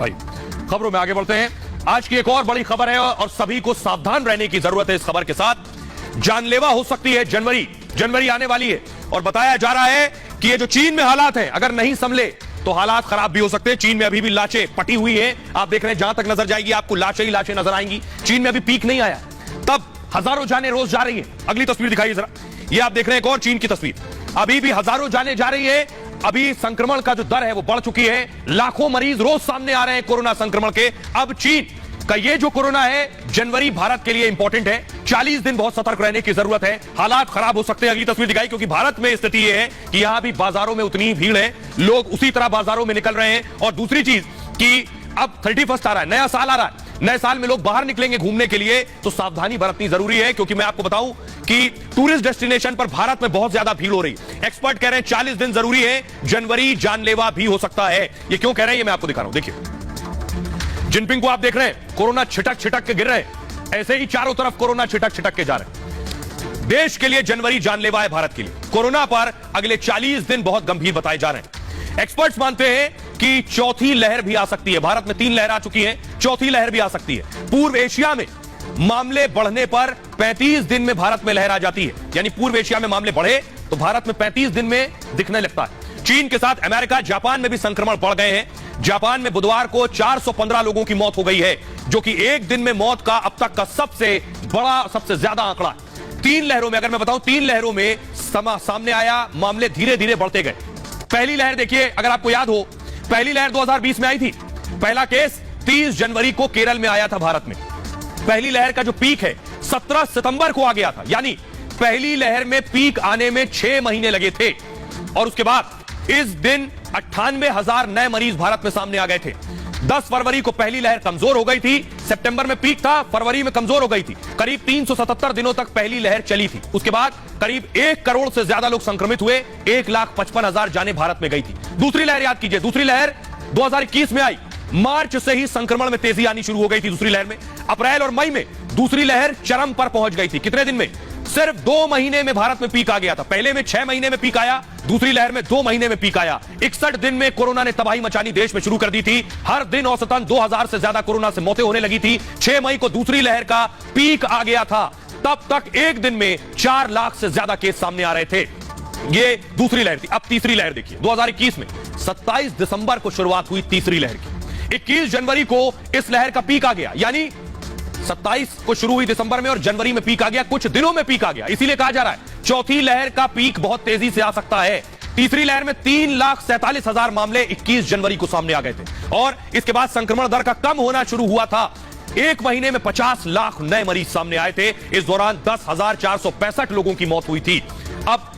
भाई खबरों में आगे बढ़ते हैं। आज की एक और बड़ी खबर है और सभी को सावधान रहने की जरूरत है। इस खबर के साथ जानलेवा हो सकती है। जनवरी आने वाली है और बताया जा रहा है कि ये जो चीन में हालात हैं, अगर नहीं संभले तो हालात खराब भी हो सकते हैं। चीन में अभी भी लाशें पटी हुई हैं। आप देख रहे हैं जहां तक नजर जाएगी आपको लाशें ही लाशें नजर आएंगी। चीन में अभी पीक नहीं आया, तब हजारों जानें रोज जा रही है। अगली तस्वीर दिखाइए जरा। ये आप देख रहे हैं एक और चीन की तस्वीर। अभी भी हजारों जानें जा रही है। अभी संक्रमण का जो दर है वो बढ़ चुकी है। लाखों मरीज रोज सामने आ रहे हैं कोरोना संक्रमण के। अब चीन का ये जो कोरोना है, जनवरी भारत के लिए इंपॉर्टेंट है। 40 दिन बहुत सतर्क रहने की जरूरत है। हालात खराब हो सकते हैं। अगली तस्वीर दिखाई, क्योंकि भारत में स्थिति ये है कि यहां भी बाजारों में उतनी ही भीड़ है, लोग उसी तरह बाजारों में निकल रहे हैं। और दूसरी चीज कि अब 31 आ रहा है, नया साल आ रहा है। नए साल में लोग बाहर निकलेंगे घूमने के लिए, तो सावधानी बरतनी जरूरी है। क्योंकि मैं आपको बताऊं कि टूरिस्ट डेस्टिनेशन पर भारत में बहुत ज्यादा भीड़ हो रही है। एक्सपर्ट कह रहे हैं 40 दिन जरूरी है, जनवरी जानलेवा भी हो सकता है। ये क्यों कह रहे हैं ये मैं आपको दिखा रहा हूं। देखिए जिनपिंग को आप देख रहे हैं, कोरोना छिटक छिटक के गिर रहे हैं। ऐसे ही चारों तरफ कोरोना छिटक छिटक के जा रहे हैं। देश के लिए जनवरी जानलेवा है। भारत के लिए कोरोना पर अगले 40 दिन बहुत गंभीर बताए जा रहे हैं। एक्सपर्ट्स मानते हैं कि चौथी लहर भी आ सकती है। भारत में 3 लहर आ चुकी है, चौथी लहर भी आ सकती है। पूर्व एशिया में मामले बढ़ने पर 35 दिन में भारत में लहर आ जाती है। यानी पूर्व एशिया में मामले बढ़े तो भारत में 35 दिन में दिखने लगता है। चीन के साथ अमेरिका, जापान में भी संक्रमण बढ़ गए हैं। जापान में बुधवार को 415 लोगों की मौत हो गई है, जो कि एक दिन में मौत का अब तक का सबसे बड़ा, सबसे ज्यादा आंकड़ा है। 3 लहरों में, अगर मैं बताऊं 3 लहरों में सामने आया, मामले धीरे धीरे बढ़ते गए। पहली लहर देखिए, अगर आपको याद हो, पहली लहर 2020 में आई थी। पहला केस 30 जनवरी को केरल में आया था भारत में। पहली लहर का जो पीक है 17 सितंबर को आ गया था। यानी पहली लहर में पीक आने में 6 महीने लगे थे। और उसके बाद इस दिन 98,000 नए मरीज भारत में सामने आ गए थे। 10 फरवरी को पहली लहर कमजोर हो गई थी। सितंबर में पीक था, फरवरी में कमजोर हो गई थी। करीब 377 दिनों तक पहली लहर चली थी। उसके बाद करीब 1 करोड़ से ज्यादा लोग संक्रमित हुए। 1,55,000 जानें भारत में गई थी। दूसरी लहर याद कीजिए, दूसरी लहर 2021 में आई। मार्च से ही संक्रमण में तेजी आनी शुरू हो गई थी दूसरी लहर में। अप्रैल और मई में दूसरी लहर चरम पर पहुंच गई थी। कितने दिन में? सिर्फ 2 महीने में भारत में पीक आ गया था। पहले में 6 महीने में पीक आया, दूसरी लहर में 2 महीने में पीक आया। 61 दिन में कोरोना ने तबाही मचानी देश में शुरू कर दी थी। हर दिन औसतन 2000 से ज्यादा कोरोना से मौतें होने लगी थी। 6 मई को दूसरी लहर का पीक आ गया था। तब तक एक दिन में 4 लाख से ज्यादा केस सामने आ रहे थे। ये दूसरी लहर थी। अब तीसरी लहर देखिए, 2021 में 27 दिसंबर को शुरुआत हुई तीसरी लहर की। 21 जनवरी को इस लहर का पीक आ गया। यानी 27 को शुरू हुई दिसंबर में और जनवरी में पीक आ गया। कुछ दिनों में पीक आ गया। इसीलिए कहा जा रहा है चौथी लहर का पीक बहुत तेजी से आ सकता है। तीसरी लहर में 3,47,000 मामले 21 जनवरी को सामने आ गए थे। और इसके बाद संक्रमण दर का कम होना शुरू हुआ था। एक महीने में 50 लाख नए मरीज सामने आए थे। इस दौरान 10,465 लोगों की मौत हुई थी। अब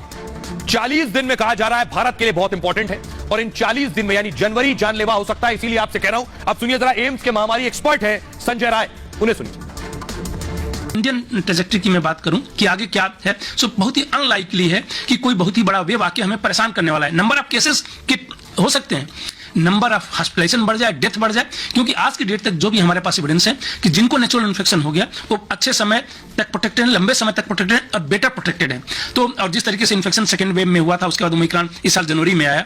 40 दिन में कहा जा रहा है भारत के लिए बहुत इंपॉर्टेंट है। और इन 40 दिन में यानी जनवरी जानलेवा हो सकता है। इसीलिए आपसे कह रहा हूं, अब सुनिए जरा, एम्स के महामारी एक्सपर्ट है संजय राय, उन्हें सुनिए। इंडियन ट्रेजेक्टरी की मैं बात करूं कि आगे क्या है, सो बहुत ही अनलाइकली है कि कोई बहुत ही बड़ा वेव आके हमें परेशान करने वाला है। नंबर ऑफ केसेस हो सकते हैं, नंबर ऑफ हॉस्पिटलाइजेशन बढ़ जाए, डेथ बढ़ जाए, क्योंकि आज की डेट तक जो भी हमारे पास एविडेंस है कि जिनको नेचुरल इन्फेक्शन हो गया वो अच्छे समय तक प्रोटेक्टेड है, लंबे समय तक प्रोटेक्टेड है और बेटर प्रोटेक्टेड है। तो और जिस तरीके से इन्फेक्शन सेकेंड वेव में हुआ था, उसके बाद ओमिक्रॉन इस साल जनवरी में आया।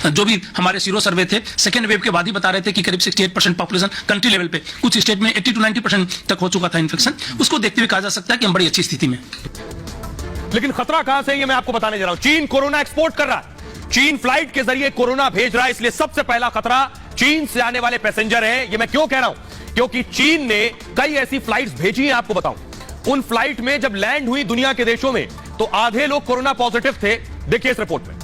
जो भी हमारे सीरो सर्वे थे सेकेंड वेव के बाद ही बता रहे थे कि करीब 68% पॉपुलेशन कंट्री लेवल पे, कुछ स्टेट में 80 to 90% तक हो चुका था इन्फेक्शन। उसको देखते हुए कहा जा सकता है कि हम बड़ी अच्छी स्थिति में। लेकिन खतरा कहां से, ये मैं आपको बताने जा रहा हूं। चीन कोरोना एक्सपोर्ट कर रहा है। चीन फ्लाइट के जरिए कोरोना भेज रहा है। इसलिए सबसे पहला खतरा चीन से आने वाले पैसेंजर हैं। ये मैं क्यों कह रहा हूं? क्योंकि चीन ने कई ऐसी फ्लाइट्स भेजी हैं। आपको बताऊं, उन फ्लाइट में जब लैंड हुई दुनिया के देशों में तो आधे लोग कोरोना पॉजिटिव थे। देखिए इस रिपोर्ट में।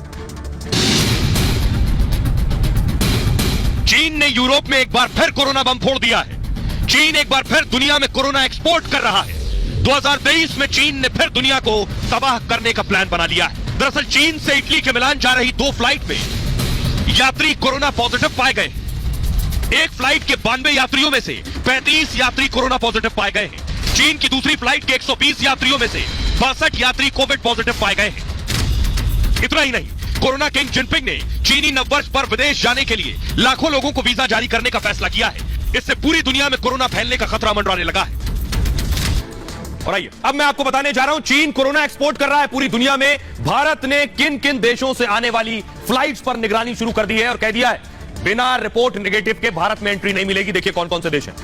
चीन ने यूरोप में एक बार फिर कोरोना बम फोड़ दिया है। चीन एक बार फिर दुनिया में कोरोना एक्सपोर्ट कर रहा है। 2023 में चीन ने फिर दुनिया को तबाह करने का प्लान बना लिया है। दरअसल चीन से इटली के मिलान जा रही 2 फ्लाइट में यात्री कोरोना पॉजिटिव पाए गए। एक फ्लाइट के 92 यात्रियों में से 35 यात्री कोरोना पॉजिटिव पाए गए हैं। चीन की दूसरी फ्लाइट के 120 यात्रियों में से 62 यात्री कोविड पॉजिटिव पाए गए हैं। इतना ही नहीं, कोरोना किंग जिनपिंग ने चीनी नववर्ष पर विदेश जाने के लिए लाखों लोगों को वीजा जारी करने का फैसला किया है। इससे पूरी दुनिया में कोरोना फैलने का खतरा मंडराने लगा है। और आइए अब मैं आपको बताने जा रहा हूं, चीन कोरोना एक्सपोर्ट कर रहा है पूरी दुनिया में। भारत ने किन किन देशों से आने वाली फ्लाइट्स पर निगरानी शुरू कर दी है और कह दिया है बिना रिपोर्ट नेगेटिव के भारत में एंट्री नहीं मिलेगी। देखिए कौन कौन से देश हैं।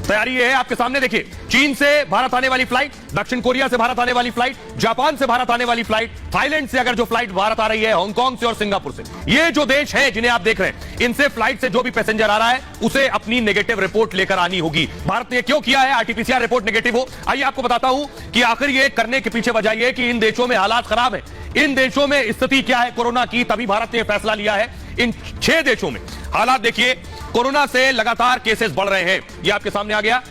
तैयारी है आपके सामने, देखिए चीन से भारत आने वाली फ्लाइट, दक्षिण कोरिया से भारत आने वाली फ्लाइट, जापान से भारत आने वाली फ्लाइट, थाईलैंड से अगर जो फ्लाइट भारत आ रही है, हांगकांग से और सिंगापुर से। ये जो देश हैं जिन्हें आप देख रहे हैं, इनसे फ्लाइट से जो भी पैसेंजर आ रहा है उसे अपनी नेगेटिव रिपोर्ट लेकर आनी होगी। भारत ने क्यों किया है आरटीपीसीआर रिपोर्ट नेगेटिव हो? आइए आपको बताता हूं कि आखिर ये करने के पीछे वजह यह कि इन देशों में हालात खराब है, इन देशों में स्थिति क्या है कोरोना की, तभी भारत ने फैसला लिया है। इन 6 देशों में हालात देखिए, कोरोना से लगातार केसेस बढ़ रहे हैं। ये आपके सामने आ गया।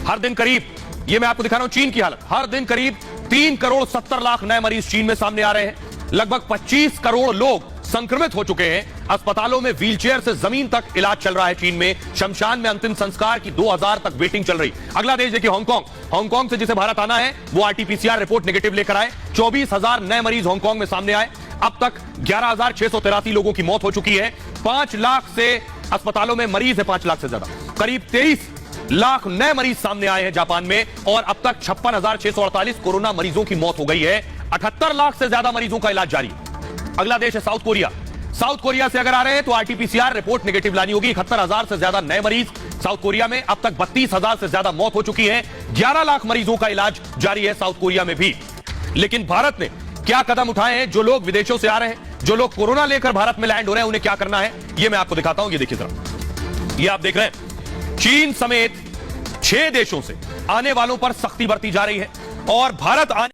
हर दिन करीब, ये मैं आपको दिखा रहा हूं चीन की हालत, हर दिन करीब 3 करोड़ 70 लाख नए मरीज चीन में सामने आ रहे हैं। लगभग 25 करोड़ लोग संक्रमित हो चुके हैं। अस्पतालों में व्हीलचेयर से जमीन तक इलाज चल रहा है चीन में। शमशान में अंतिम संस्कार की 2000 तक वेटिंग चल रही। अगला देश देखिए हांगकांग। हांगकांग से जिसे भारत आना है वो आरटीपीसीआर रिपोर्ट नेगेटिव लेकर आए। 24,000 नए मरीज हांगकांग में सामने आए। अब तक 11,683 लोगों की मौत हो चुकी है। 5 लाख से अस्पतालों में मरीज है, 5 लाख से ज्यादा, करीब 23 लाख नए मरीज सामने आए हैं जापान में। और अब तक 56,648 कोरोना मरीजों की मौत हो गई है। 78 लाख से ज्यादा मरीजों का इलाज जारी है। अगला देश है साउथ कोरिया। साउथ कोरिया से अगर आ रहे हैं तो आरटीपीसीआर रिपोर्ट नेगेटिव लानी होगी। 71,000 से ज्यादा नए मरीज साउथ कोरिया में। अब तक 32,000 से ज्यादा मौत हो चुकी है। 11 लाख मरीजों का इलाज जारी है साउथ कोरिया में भी। लेकिन भारत ने क्या कदम उठाए हैं? जो लोग विदेशों से आ रहे हैं, जो लोग कोरोना लेकर भारत में लैंड हो रहे हैं, उन्हें क्या करना है ये मैं आपको दिखाता हूं। ये देखिए जरा, ये आप देख रहे हैं चीन समेत 6 देशों से आने वालों पर सख्ती बरती जा रही है और भारत आने